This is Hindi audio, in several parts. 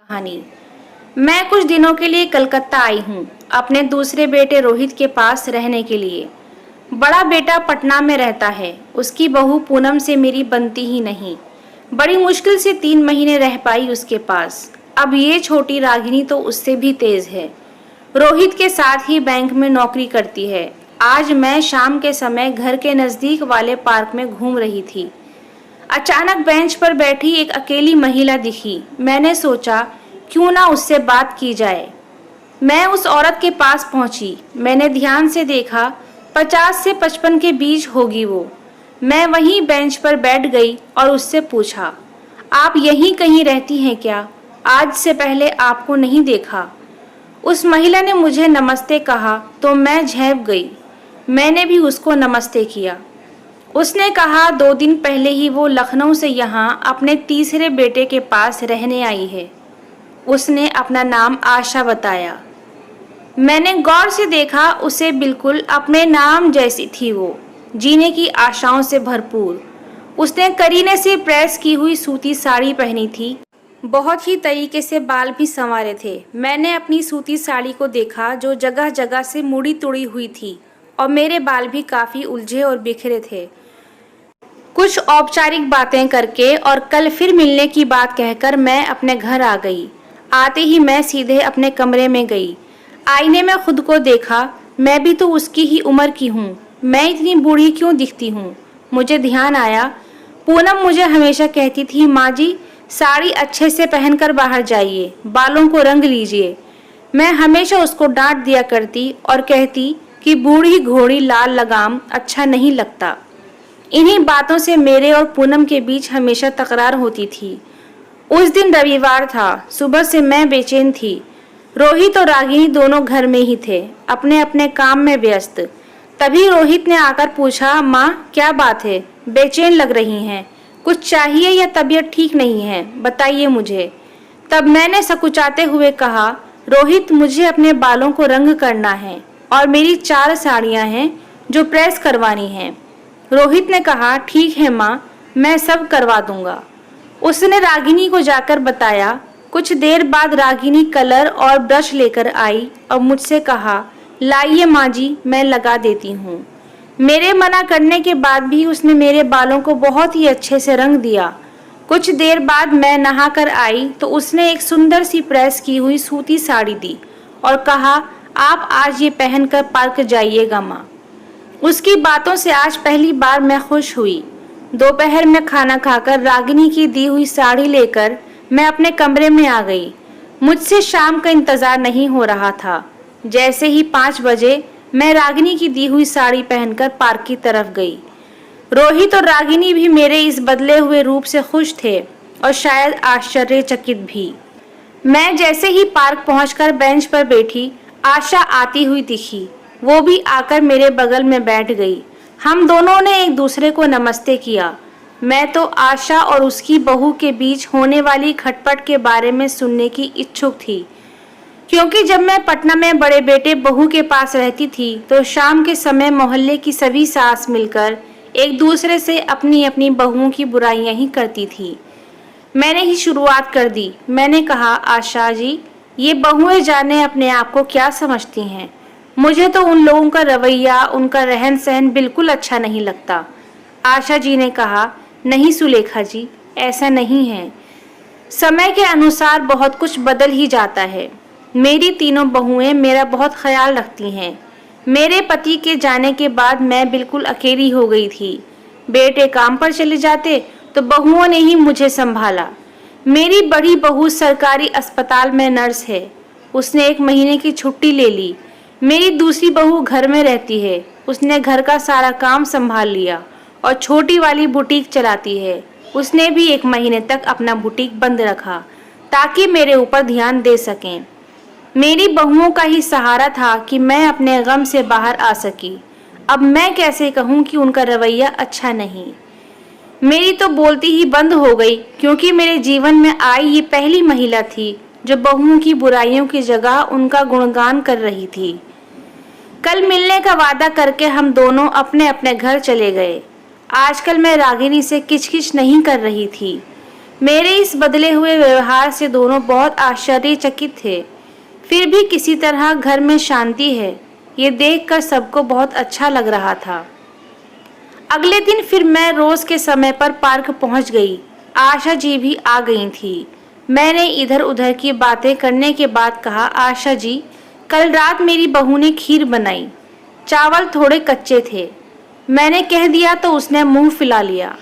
कहानी। मैं कुछ दिनों के लिए कलकत्ता आई हूँ अपने दूसरे बेटे रोहित के पास रहने के लिए। बड़ा बेटा पटना में रहता है, उसकी बहू पूनम से मेरी बनती ही नहीं। बड़ी मुश्किल से 3 महीने रह पाई उसके पास। अब ये छोटी रागिनी तो उससे भी तेज है। रोहित के साथ ही बैंक में नौकरी करती है। आज मैं शाम के समय घर के नज़दीक वाले पार्क में घूम रही थी। अचानक बेंच पर बैठी एक अकेली महिला दिखी। मैंने सोचा क्यों ना उससे बात की जाए। मैं उस औरत के पास पहुंची। मैंने ध्यान से देखा, 50 से 55 के बीच होगी वो। मैं वहीं बेंच पर बैठ गई और उससे पूछा, आप यहीं कहीं रहती हैं क्या? आज से पहले आपको नहीं देखा। उस महिला ने मुझे नमस्ते कहा तो मैं झेप गई। मैंने भी उसको नमस्ते किया। उसने कहा 2 दिन पहले ही वो लखनऊ से यहाँ अपने तीसरे बेटे के पास रहने आई है। उसने अपना नाम आशा बताया। मैंने गौर से देखा, उसे बिल्कुल अपने नाम जैसी थी वो, जीने की आशाओं से भरपूर। उसने करीने से प्रेस की हुई सूती साड़ी पहनी थी। बहुत ही तरीके से बाल भी संवारे थे। मैंने अपनी सूती साड़ी को देखा जो जगह जगह से मुड़ी तुड़ी हुई थी और मेरे बाल भी काफ़ी उलझे और बिखरे थे। कुछ औपचारिक बातें करके और कल फिर मिलने की बात कहकर मैं अपने घर आ गई। आते ही मैं सीधे अपने कमरे में गई। आईने में खुद को देखा। मैं भी तो उसकी ही उम्र की हूँ। मैं इतनी बूढ़ी क्यों दिखती हूँ? मुझे ध्यान आया, पूनम मुझे हमेशा कहती थी, माँ जी साड़ी अच्छे से पहनकर बाहर जाइए, बालों को रंग लीजिए। मैं हमेशा उसको डांट दिया करती और कहती कि बूढ़ी घोड़ी लाल लगाम अच्छा नहीं लगता। इन्हीं बातों से मेरे और पूनम के बीच हमेशा तकरार होती थी। उस दिन रविवार था। सुबह से मैं बेचैन थी। रोहित और रागिनी दोनों घर में ही थे, अपने अपने काम में व्यस्त। तभी रोहित ने आकर पूछा, माँ क्या बात है, बेचैन लग रही हैं? कुछ चाहिए या तबीयत ठीक नहीं है? बताइए मुझे। तब मैंने सकुचाते हुए कहा, रोहित मुझे अपने बालों को रंग करना है और मेरी 4 साड़ियाँ हैं जो प्रेस करवानी हैं। रोहित ने कहा, ठीक है माँ, मैं सब करवा दूंगा। उसने रागिनी को जाकर बताया। कुछ देर बाद रागिनी कलर और ब्रश लेकर आई और मुझसे कहा, लाइए माँ जी, मैं लगा देती हूँ। मेरे मना करने के बाद भी उसने मेरे बालों को बहुत ही अच्छे से रंग दिया। कुछ देर बाद मैं नहाकर आई तो उसने एक सुंदर सी प्रेस की हुई सूती साड़ी दी और कहा, आप आज ये पहनकर पार्क जाइएगा माँ। उसकी बातों से आज पहली बार मैं खुश हुई। दोपहर में खाना खाकर रागिनी की दी हुई साड़ी लेकर मैं अपने कमरे में आ गई। मुझसे शाम का इंतजार नहीं हो रहा था। जैसे ही 5 बजे मैं रागिनी की दी हुई साड़ी पहनकर पार्क की तरफ गई। रोहित और रागिनी भी मेरे इस बदले हुए रूप से खुश थे और शायद आश्चर्यचकित भी। मैं जैसे ही पार्क पहुंचकर बेंच पर बैठी, आशा आती हुई दिखी। वो भी आकर मेरे बगल में बैठ गई। हम दोनों ने एक दूसरे को नमस्ते किया। मैं तो आशा और उसकी बहू के बीच होने वाली खटपट के बारे में सुनने की इच्छुक थी, क्योंकि जब मैं पटना में बड़े बेटे बहू के पास रहती थी तो शाम के समय मोहल्ले की सभी सास मिलकर एक दूसरे से अपनी अपनी बहुओं की बुराइयां ही करती थी। मैंने ही शुरुआत कर दी। मैंने कहा, आशा जी, ये बहुएं जाने अपने आप को क्या समझती हैं। मुझे तो उन लोगों का रवैया, उनका रहन सहन बिल्कुल अच्छा नहीं लगता। आशा जी ने कहा, नहीं सुलेखा जी, ऐसा नहीं है। समय के अनुसार बहुत कुछ बदल ही जाता है। मेरी तीनों बहुएं मेरा बहुत ख्याल रखती हैं। मेरे पति के जाने के बाद मैं बिल्कुल अकेली हो गई थी। बेटे काम पर चले जाते तो बहुओं ने ही मुझे संभाला। मेरी बड़ी बहू सरकारी अस्पताल में नर्स है। उसने 1 महीने की छुट्टी ले ली। मेरी दूसरी बहू घर में रहती है। उसने घर का सारा काम संभाल लिया और छोटी वाली बुटीक चलाती है। उसने भी 1 महीने तक अपना बुटीक बंद रखा ताकि मेरे ऊपर ध्यान दे सकें। मेरी बहुओं का ही सहारा था कि मैं अपने गम से बाहर आ सकी। अब मैं कैसे कहूँ कि उनका रवैया अच्छा नहीं। मेरी तो बोलती ही बंद हो गई, क्योंकि मेरे जीवन में आई ये पहली महिला थी जो बहुओं की बुराइयों की जगह उनका गुणगान कर रही थी। कल मिलने का वादा करके हम दोनों अपने अपने घर चले गए। आजकल मैं रागिनी से किचकिच नहीं कर रही थी। मेरे इस बदले हुए व्यवहार से दोनों बहुत आश्चर्यचकित थे। फिर भी किसी तरह घर में शांति है, ये देखकर सबको बहुत अच्छा लग रहा था। अगले दिन फिर मैं रोज के समय पर पार्क पहुंच गई। आशा जी भी आ गई थी। मैंने इधर उधर की बातें करने के बाद कहा, आशा जी, कल रात मेरी बहू ने खीर बनाई। चावल थोड़े कच्चे थे। मैंने कह दिया तो उसने मुंह फुला लिया।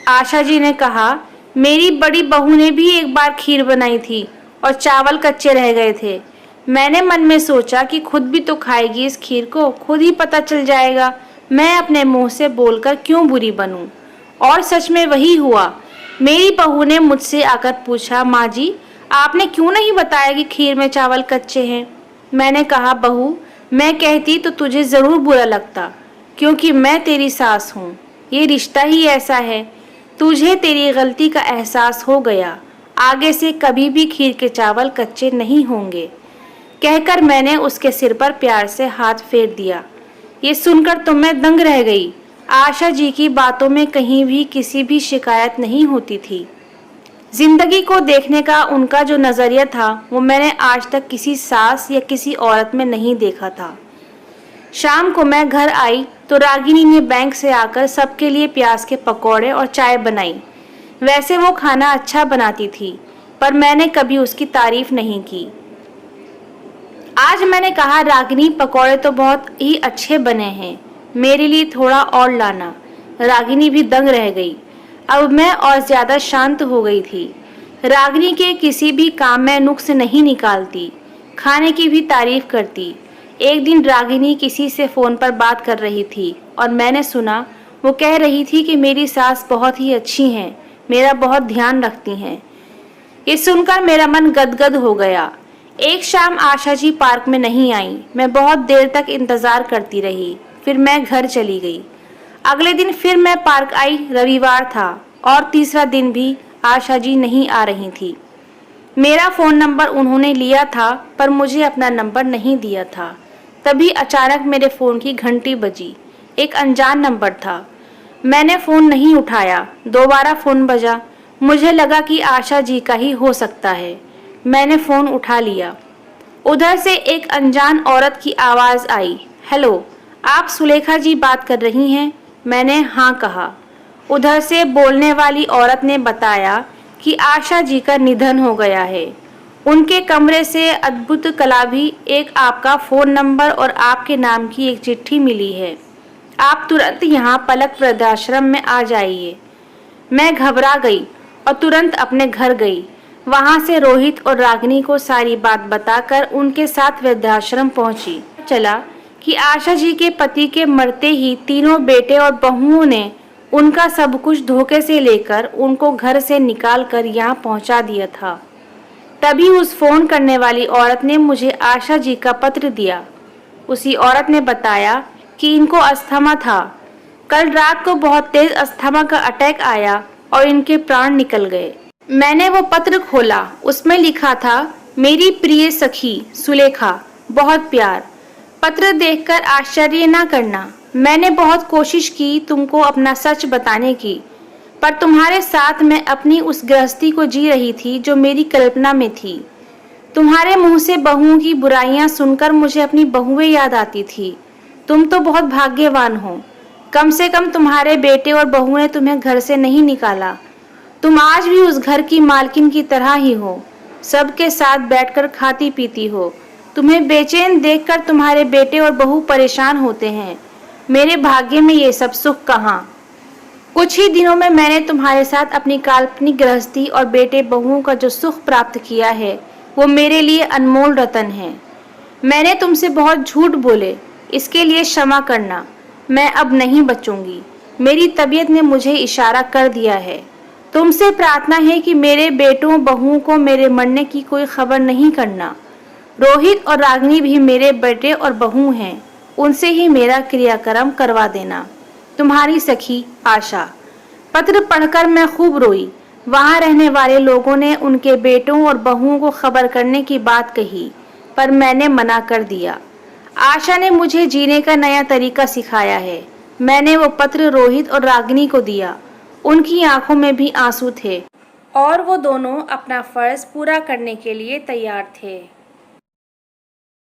आशा जी ने कहा, मेरी बड़ी बहू ने भी एक बार खीर बनाई थी और चावल कच्चे रह गए थे। मैंने मन में सोचा कि खुद भी तो खाएगी इस खीर को, खुद ही पता चल जाएगा मैं अपने मुंह से बोलकर क्यों बुरी बनूं। और सच में वही हुआ। मेरी बहू ने मुझसे आकर पूछा, माँ जी, आपने क्यों नहीं बताया कि खीर में चावल कच्चे हैं। मैंने कहा, बहू, मैं कहती तो तुझे ज़रूर बुरा लगता, क्योंकि मैं तेरी सास हूँ। ये रिश्ता ही ऐसा है। तुझे तेरी गलती का एहसास हो गया। आगे से कभी भी खीर के चावल कच्चे नहीं होंगे। कहकर मैंने उसके सिर पर प्यार से हाथ फेर दिया। ये सुनकर तो मैं दंग रह गई। आशा जी की बातों में कहीं भी किसी भी शिकायत नहीं होती थी। जिंदगी को देखने का उनका जो नज़रिया था वो मैंने आज तक किसी सास या किसी औरत में नहीं देखा था। शाम को मैं घर आई तो रागिनी ने बैंक से आकर सबके लिए प्याज के पकौड़े और चाय बनाई। वैसे वो खाना अच्छा बनाती थी, पर मैंने कभी उसकी तारीफ नहीं की। आज मैंने कहा, रागिनी, पकौड़े तो बहुत ही अच्छे बने हैं, मेरे लिए थोड़ा और लाना। रागिनी भी दंग रह गई। अब मैं और ज्यादा शांत हो गई थी। रागिनी के किसी भी काम में नुक्स नहीं निकालती, खाने की भी तारीफ करती। एक दिन रागिनी किसी से फोन पर बात कर रही थी और मैंने सुना वो कह रही थी कि मेरी सास बहुत ही अच्छी हैं, मेरा बहुत ध्यान रखती हैं। ये सुनकर मेरा मन गदगद हो गया। एक शाम आशा जी पार्क में नहीं आई। मैं बहुत देर तक इंतजार करती रही, फिर मैं घर चली गई। अगले दिन फिर मैं पार्क आई। रविवार था और तीसरा दिन भी आशा जी नहीं आ रही थी। मेरा फ़ोन नंबर उन्होंने लिया था, पर मुझे अपना नंबर नहीं दिया था। तभी अचानक मेरे फ़ोन की घंटी बजी। एक अनजान नंबर था। मैंने फ़ोन नहीं उठाया। दोबारा फ़ोन बजा। मुझे लगा कि आशा जी का ही हो सकता है। मैंने फ़ोन उठा लिया। उधर से एक अनजान औरत की आवाज़ आई, हेलो, आप सुलेखा जी बात कर रही हैं? मैंने हाँ कहा। उधर से बोलने वाली औरत ने बताया कि आशा जी का निधन हो गया है। उनके कमरे से अद्भुत कला भी एक आपका फ़ोन नंबर और आपके नाम की एक चिट्ठी मिली है। आप तुरंत यहाँ पलक वृद्धाश्रम में आ जाइए। मैं घबरा गई और तुरंत अपने घर गई। वहाँ से रोहित और रागिनी को सारी बात बताकर उनके साथ वृद्धाश्रम पहुँची। चला कि आशा जी के पति के मरते ही तीनों बेटे और बहुओं ने उनका सब कुछ धोखे से लेकर उनको घर से निकाल कर यहाँ पहुँचा दिया था। तभी उस फोन करने वाली औरत ने मुझे आशा जी का पत्र दिया। उसी औरत ने बताया कि इनको अस्थमा था। कल रात को बहुत तेज अस्थमा का अटैक आया और इनके प्राण निकल गए। मैंने वो पत्र खोला। उसमें लिखा था, मेरी प्रिय सखी सुलेखा, बहुत प्यार। पत्र देखकर आश्चर्य ना करना। मैंने बहुत कोशिश की तुमको अपना सच बताने की, पर तुम्हारे साथ मैं अपनी उस गृहस्थी को जी रही थी जो मेरी कल्पना में थी। तुम्हारे मुंह से बहुओं की बुराइयां सुनकर मुझे अपनी बहुएं याद आती थी। तुम तो बहुत भाग्यवान हो, कम से कम तुम्हारे बेटे और बहुओं ने तुम्हें घर से नहीं निकाला। तुम आज भी उस घर की मालकिन की तरह ही हो, सबके साथ बैठकर खाती पीती हो। तुम्हें बेचैन देखकर तुम्हारे बेटे और बहू परेशान होते हैं। मेरे भाग्य में ये सब सुख कहाँ। कुछ ही दिनों में मैंने तुम्हारे साथ अपनी काल्पनिक गृहस्थी और बेटे बहुओं का जो सुख प्राप्त किया है वो मेरे लिए अनमोल रतन है। मैंने तुमसे बहुत झूठ बोले, इसके लिए क्षमा करना। मैं अब नहीं बचूंगी। मेरी तबीयत ने मुझे इशारा कर दिया है। तुमसे प्रार्थना है कि मेरे बेटों बहुओं को मेरे मरने की कोई खबर नहीं करना। रोहित और रागिनी भी मेरे बेटे और बहू हैं, उनसे ही मेरा क्रियाक्रम करवा देना। तुम्हारी सखी आशा। पत्र पढ़कर मैं खूब रोई। वहाँ रहने वाले लोगों ने उनके बेटों और बहुओं को खबर करने की बात कही, पर मैंने मना कर दिया। आशा ने मुझे जीने का नया तरीका सिखाया है। मैंने वो पत्र रोहित और रागिनी को दिया। उनकी आंखों में भी आंसू थे। और वो दोनों अपना फ़र्ज़ पूरा करने के लिए तैयार थे।